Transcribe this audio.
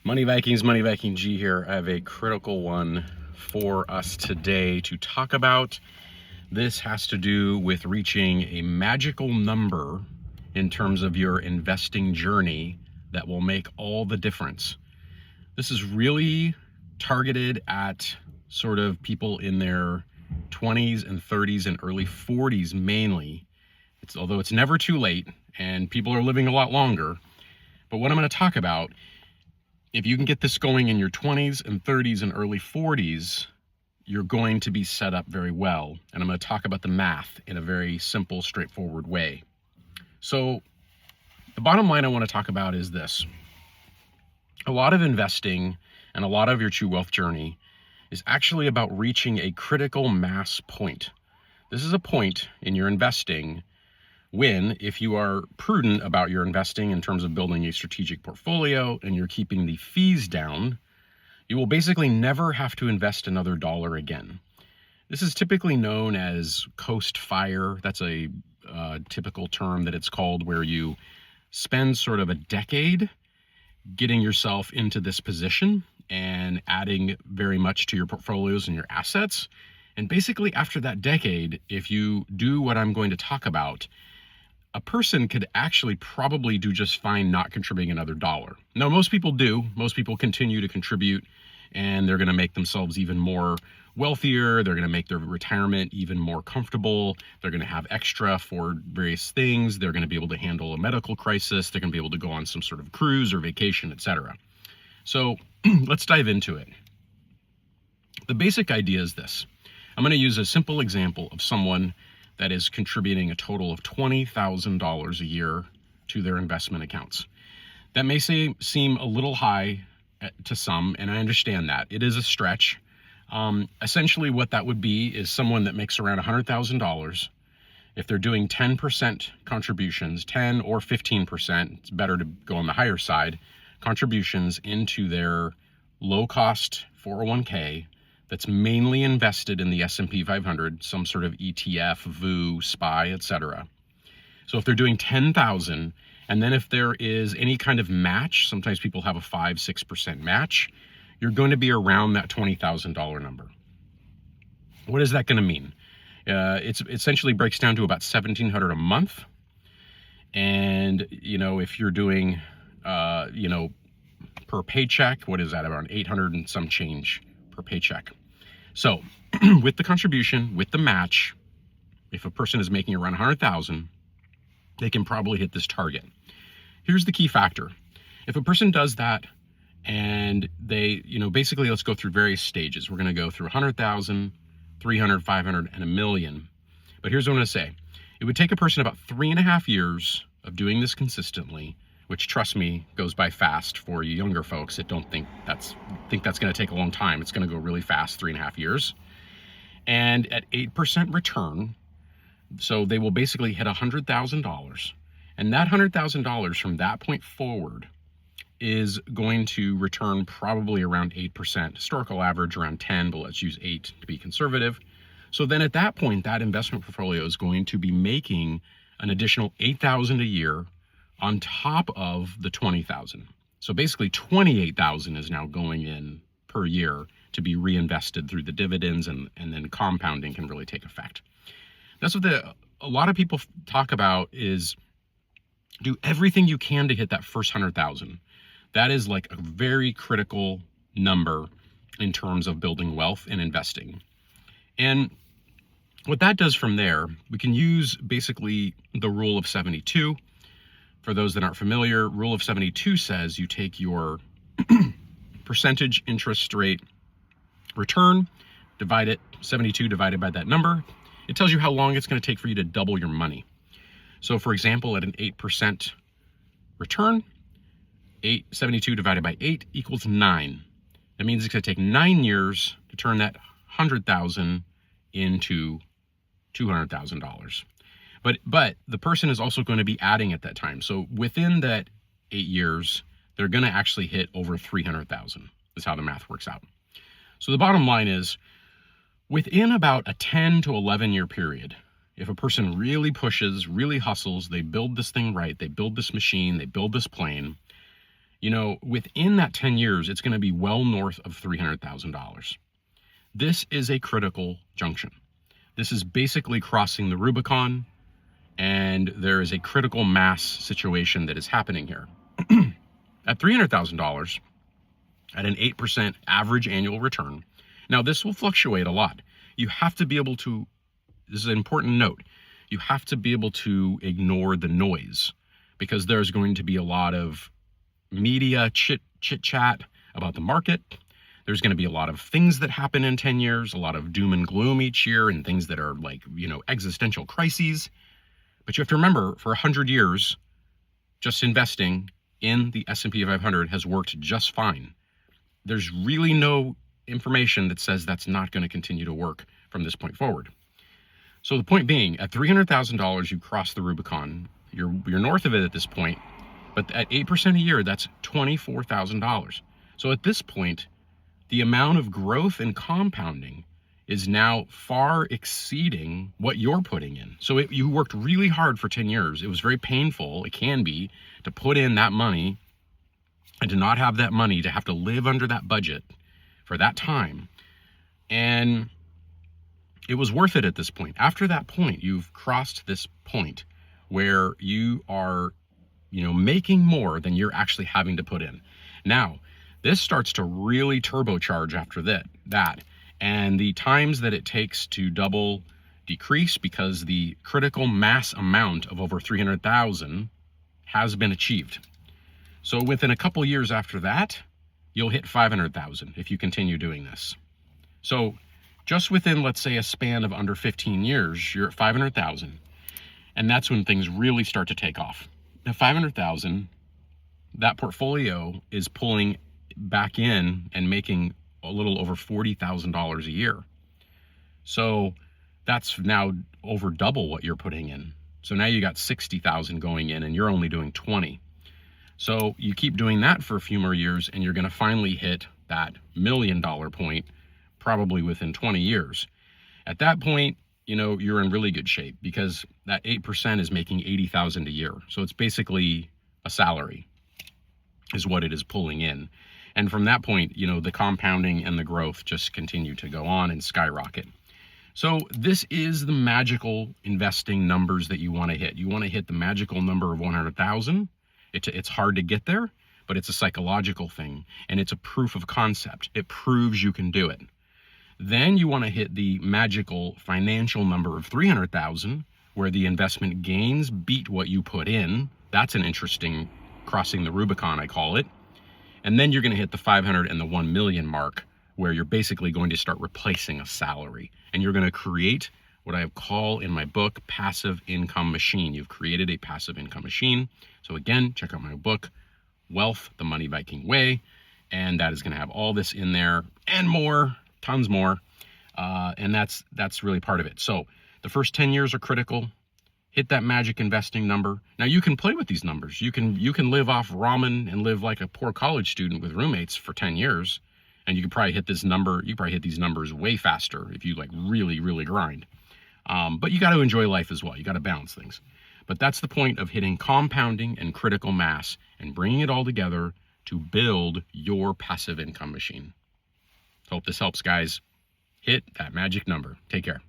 Money Vikings, Money Viking G here. I have a critical one for us today to talk about. This has to do with reaching a magical number in terms of your investing journey that will make all the difference. This is really targeted at sort of people in their 20s and 30s and early 40s mainly. Although it's never too late and people are living a lot longer. But what I'm going to talk about, if you can get this going in your 20s and 30s and early 40s, you're going to be set up very well. And I'm going to talk about the math in a very simple, straightforward way. So the bottom line I want to talk about is this. A lot of investing and a lot of your true wealth journey is actually about reaching a critical mass point. This is a point in your investing when, if you are prudent about your investing in terms of building a strategic portfolio and you're keeping the fees down, you will basically never have to invest another dollar again. This is typically known as coast fire. That's a typical term that it's called, where you spend sort of a decade getting yourself into this position and adding very much to your portfolios and your assets. And basically after that decade, if you do what I'm going to talk about, a person could actually probably do just fine not contributing another dollar. Now, most people do. Most people continue to contribute, and they're going to make themselves even more wealthier. They're going to make their retirement even more comfortable. They're going to have extra for various things. They're going to be able to handle a medical crisis. They're going to be able to go on some sort of cruise or vacation, etc. So let's dive into it. The basic idea is this. I'm going to use a simple example of someone that is contributing a total of $20,000 a year to their investment accounts. That may seem a little high to some, and I understand that. It is a stretch. Essentially what that would be is someone that makes around $100,000. If they're doing 10% contributions, 10 or 15%, it's better to go on the higher side, contributions into their low-cost 401k, that's mainly invested in the S&P 500, some sort of ETF, VOO, SPY, etc. So if they're doing 10,000, and then if there is any kind of match, sometimes people have a 5-6% match, you're going to be around that $20,000 number. What is that going to mean? It essentially breaks down to about $1,700 a month. And, if you're doing, per paycheck, what is that? Around 800 and some change per paycheck. So with the contribution, with the match, if a person is making around 100,000, they can probably hit this target. Here's the key factor. If a person does that and they, basically let's go through various stages. We're going to go through 100,000, 300, 500, and $1 million. But here's what I'm going to say. It would take a person about 3.5 years of doing this consistently, which, trust me, goes by fast for you younger folks that don't think that's going to take a long time. It's going to go really fast, 3.5 years. And at 8% return, so they will basically hit $100,000. And that $100,000 from that point forward is going to return probably around 8%. Historical average around 10, but let's use 8 to be conservative. So then at that point, that investment portfolio is going to be making an additional $8,000 a year on top of the $20,000. So basically $28,000 is now going in per year to be reinvested through the dividends, and then compounding can really take effect. That's what a lot of people talk about, is do everything you can to hit that first 100,000. That is like a very critical number in terms of building wealth and investing. And what that does from there, we can use basically the rule of 72. For those that aren't familiar, rule of 72 says you take your percentage interest rate return, divide it, 72 divided by that number. It tells you how long it's going to take for you to double your money. So for example, at an 8% return, 72 divided by 8 equals 9. That means it's going to take 9 years to turn that 100,000 into $200,000. But the person is also going to be adding at that time. So within that 8 years, they're going to actually hit over 300,000. Is how the math works out. So the bottom line is, within about a 10 to 11 year period, if a person really pushes, really hustles, they build this thing right, they build this machine, they build this plane, within that 10 years, it's going to be well north of $300,000. This is a critical junction. This is basically crossing the Rubicon, and there is a critical mass situation that is happening here. At $300,000, at an 8% average annual return, now this will fluctuate a lot. You have to be able to, this is an important note, you have to be able to ignore the noise, because there's going to be a lot of media chit chat about the market. There's going to be a lot of things that happen in 10 years, a lot of doom and gloom each year, and things that are like, existential crises. But you have to remember, for 100 years, just investing in the S&P 500 has worked just fine. There's really no information that says that's not going to continue to work from this point forward. So the point being, at $300,000, you cross the Rubicon. You're north of it at this point, but at 8% a year, that's $24,000. So at this point, the amount of growth and compounding is now far exceeding what you're putting in. So you worked really hard for 10 years. It was very painful, it can be, to put in that money and to not have that money, to have to live under that budget for that time. And it was worth it at this point. After that point, you've crossed this point where you are, making more than you're actually having to put in. Now, this starts to really turbocharge after that. And the times that it takes to double decrease, because the critical mass amount of over 300,000 has been achieved. So within a couple years after that, you'll hit 500,000 if you continue doing this. So just within, let's say, a span of under 15 years, you're at 500,000. And that's when things really start to take off. Now, 500,000, that portfolio is pulling back in and making a little over $40,000 a year. So that's now over double what you're putting in. So now you got 60,000 going in and you're only doing 20. So you keep doing that for a few more years and you're going to finally hit that $1 million point, probably within 20 years. At that point, you're in really good shape, because that 8% is making 80,000 a year. So it's basically a salary is what it is pulling in. And from that point, the compounding and the growth just continue to go on and skyrocket. So this is the magical investing numbers that you want to hit. You want to hit the magical number of 100,000. It's hard to get there, but it's a psychological thing, and it's a proof of concept. It proves you can do it. Then you want to hit the magical financial number of 300,000, where the investment gains beat what you put in. That's an interesting crossing the Rubicon, I call it. And then you're going to hit the 500 and the 1 million mark, where you're basically going to start replacing a salary. And you're going to create what I call in my book, passive income machine. You've created a passive income machine. So again, check out my book, Wealth, the Money Viking Way. And that is going to have all this in there and more, tons more. And that's really part of it. So the first 10 years are critical. Hit that magic investing number. Now you can play with these numbers. You can live off ramen and live like a poor college student with roommates for 10 years. And you could probably hit this number. You probably hit these numbers way faster if you really, really grind. But you got to enjoy life as well. You got to balance things. But that's the point of hitting compounding and critical mass and bringing it all together to build your passive income machine. Hope this helps, guys. Hit that magic number. Take care.